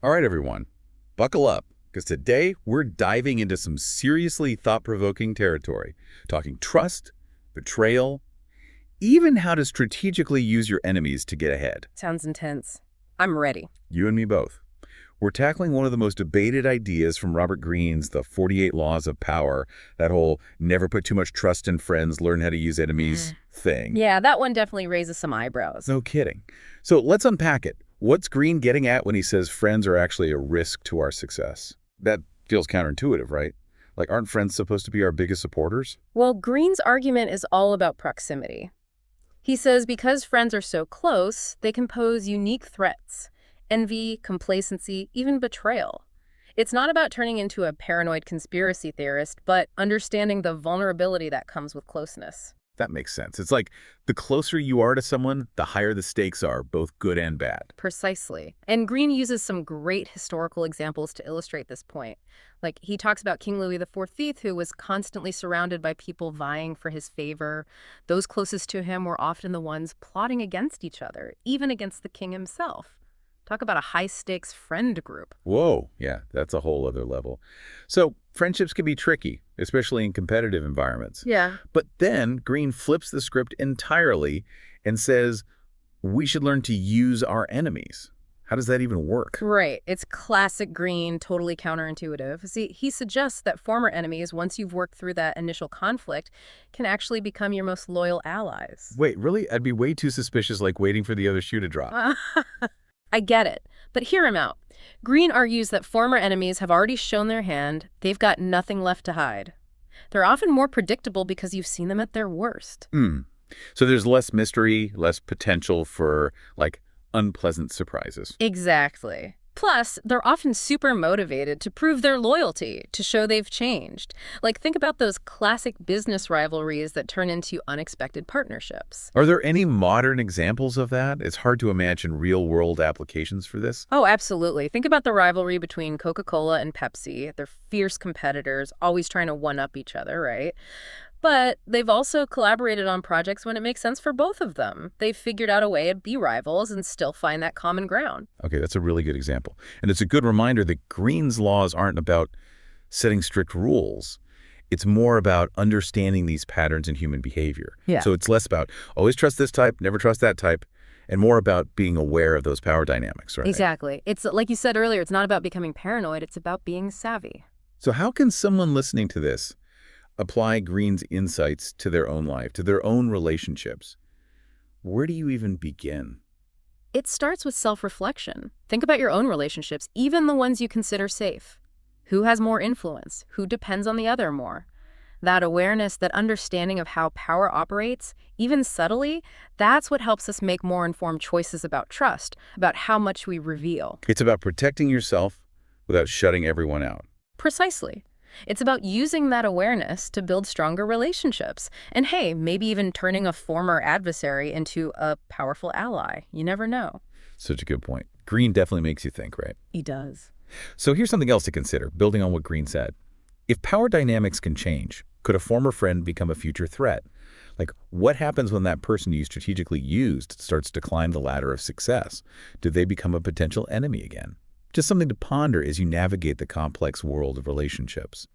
All right, everyone, buckle up, because today we're diving into some seriously thought-provoking territory, talking trust, betrayal, even how to strategically use your enemies to get ahead. Sounds intense. I'm ready. You and me both. We're tackling one of the most debated ideas from Robert Greene's The 48 Laws of Power, that whole never put too much trust in friends, learn how to use enemies thing. Yeah, that one definitely raises some eyebrows. No kidding. So let's unpack it. What's Greene getting at when he says friends are actually a risk to our success? That feels counterintuitive, right? Like, aren't friends supposed to be our biggest supporters? Well, Green's argument is all about proximity. He says because friends are so close, they can pose unique threats. Envy, complacency, even betrayal. It's not about turning into a paranoid conspiracy theorist, but understanding the vulnerability that comes with closeness. That makes sense. It's like the closer you are to someone, the higher the stakes are, both good and bad. Precisely. And Greene uses some great historical examples to illustrate this point. Like, he talks about King Louis XIV, who was constantly surrounded by people vying for his favor. Those closest to him were often the ones plotting against each other, even against the king himself. Talk about a high-stakes friend group. Whoa, yeah, that's a whole other level. So friendships can be tricky, especially in competitive environments. Yeah. But then Greene flips the script entirely and says we should learn to use our enemies. How does that even work? Right. It's classic Greene, totally counterintuitive. See, he suggests that former enemies, once you've worked through that initial conflict, can actually become your most loyal allies. Wait, really? I'd be way too suspicious, like waiting for the other shoe to drop. I get it, but hear him out. Greene argues that former enemies have already shown their hand. They've got nothing left to hide. They're often more predictable because you've seen them at their worst. So there's less mystery, less potential for, like, unpleasant surprises. Exactly. Plus, they're often super motivated to prove their loyalty, to show they've changed. Like, think about those classic business rivalries that turn into unexpected partnerships. Are there any modern examples of that? It's hard to imagine real-world applications for this. Oh, absolutely. Think about the rivalry between Coca-Cola and Pepsi. They're fierce competitors, always trying to one-up each other, right? But they've also collaborated on projects when it makes sense for both of them. They've figured out a way to be rivals and still find that common ground. Okay, that's a really good example. And it's a good reminder that Greene's laws aren't about setting strict rules. It's more about understanding these patterns in human behavior. Yeah. So it's less about always trust this type, never trust that type, and more about being aware of those power dynamics, right? Exactly. It's like you said earlier, it's not about becoming paranoid, it's about being savvy. So how can someone listening to this apply Greene's insights to their own life, to their own relationships? Where do you even begin? It starts with self-reflection. Think about your own relationships, even the ones you consider safe. Who has more influence? Who depends on the other more? That awareness, that understanding of how power operates, even subtly, that's what helps us make more informed choices about trust, about how much we reveal. It's about protecting yourself without shutting everyone out. Precisely. It's about using that awareness to build stronger relationships. And hey, maybe even turning a former adversary into a powerful ally. You never know. Such a good point. Greene definitely makes you think, right? He does. So here's something else to consider, building on what Greene said. If power dynamics can change, could a former friend become a future threat? Like, what happens when that person you strategically used starts to climb the ladder of success? Do they become a potential enemy again? Just something to ponder as you navigate the complex world of relationships.